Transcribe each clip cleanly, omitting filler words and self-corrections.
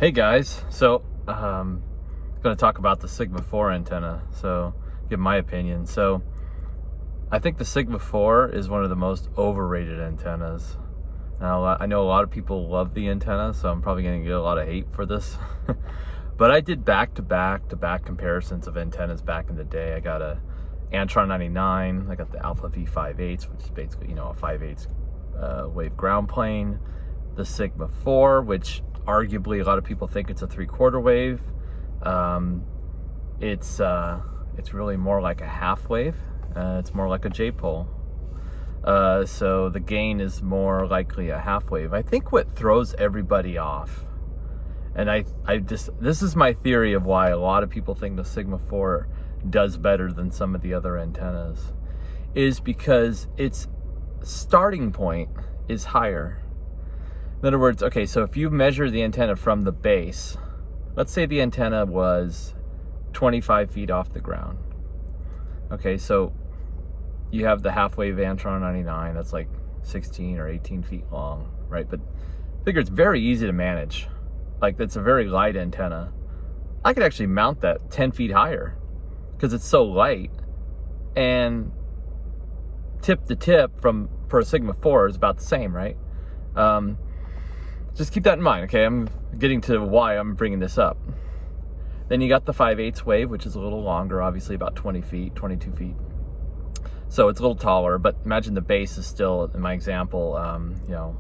Hey guys, so I'm going to talk about the Sigma IV antenna, so give my opinion. So I think the Sigma IV is one of the most overrated antennas. Now I know a lot of people love the antenna, so I'm probably going to get a lot of hate for this. But I did back-to-back comparisons of antennas back in the day. I got a Antron 99, I got the Alpha V5/8, which is basically, a 5/8 wave ground plane. The Sigma IV, which arguably a lot of people think it's a 3/4 wave. It's really more like a half wave. It's more like a J-pole. So the gain is more likely a half wave. I think what throws everybody off, and this is my theory of why a lot of people think the Sigma IV does better than some of the other antennas, is because its starting point is higher. In other words, okay, so if you measure the antenna from the base, let's say the antenna was 25 feet off the ground. Okay, so you have the half-wave Antron 99, that's like 16 or 18 feet long, right? But figure it's very easy to manage. Like, that's a very light antenna. I could actually mount that 10 feet higher because it's so light, and tip to tip for a Sigma IV is about the same, right? Just keep that in mind, okay? I'm getting to why I'm bringing this up. Then you got the 5/8 wave, which is a little longer, obviously about 20 feet, 22 feet. So it's a little taller, but imagine the base is still, in my example,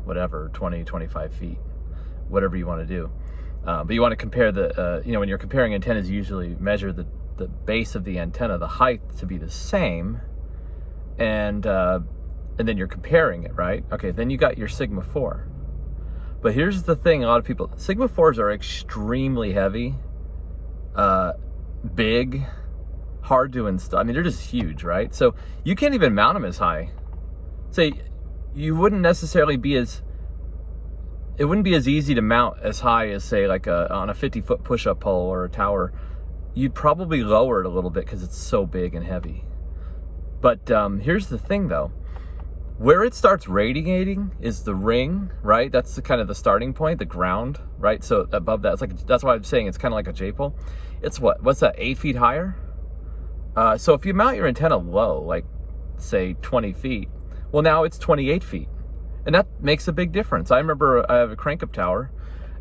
whatever, 20, 25 feet, whatever you want to do. But you want to compare when you're comparing antennas, you usually measure the base of the antenna, the height to be the same, and then you're comparing it, right? Okay, then you got your Sigma IV. But here's the thing, a lot of people, Sigma IVs are extremely heavy, big, hard to install. I mean, they're just huge, right? So you can't even mount them as high. Say, you wouldn't necessarily be it wouldn't be as easy to mount as high as, say, like on a 50-foot push-up pole or a tower. You'd probably lower it a little bit because it's so big and heavy. But here's the thing, though. Where it starts radiating is the ring, right? That's kind of the starting point, the ground, right? So above that, that's why I'm saying it's kind of like a J-pole. It's what's that, 8 feet higher? So if you mount your antenna low, like say 20 feet, well, now it's 28 feet. And that makes a big difference. I remember I have a crank-up tower,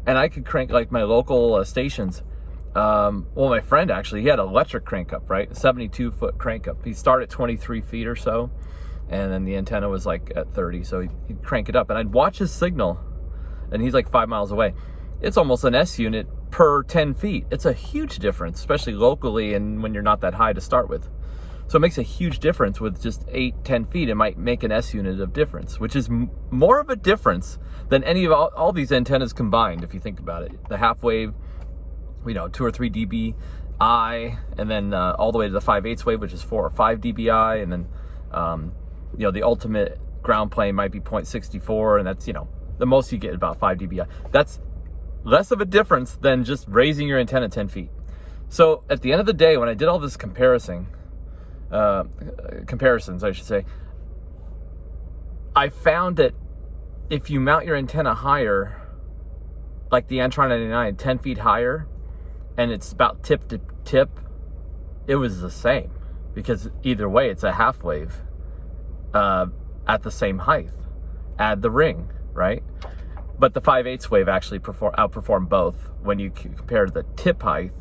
and I could crank like my local stations. My friend actually, he had an electric crank-up, right? 72-foot crank-up. He started at 23 feet or so, and then the antenna was like at 30, so he'd crank it up. And I'd watch his signal, and he's like 5 miles away. It's almost an S unit per 10 feet. It's a huge difference, especially locally and when you're not that high to start with. So it makes a huge difference with just 8-10 feet. It might make an S unit of difference, which is more of a difference than any of all these antennas combined, if you think about it. The half wave, 2 or 3 dBi, and then all the way to the 5/8 wave, which is 4 or 5 dBi, and then the ultimate ground plane might be 0.64, and that's the most you get about 5 dBi. That's less of a difference than just raising your antenna 10 feet. So at the end of the day, when I did all this comparisons, I should say, I found that if you mount your antenna higher, like the Antron 99, 10 feet higher, and it's about tip to tip, it was the same, because either way, it's a half wave at the same height. Add the ring, right? But the 5/8 wave actually outperformed both when you compare the tip height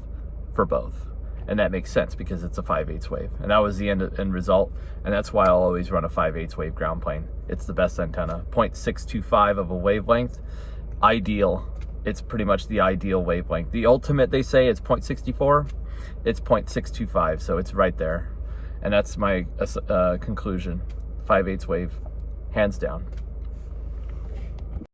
for both. And that makes sense because it's a 5/8 wave. And that was the end result. And that's why I'll always run a 5/8 wave ground plane. It's the best antenna. 0.625 of a wavelength. Ideal. It's pretty much the ideal wavelength. The ultimate, they say, is 0.64. It's 0.625, so it's right there. And that's my conclusion. 5/8 wave, hands down.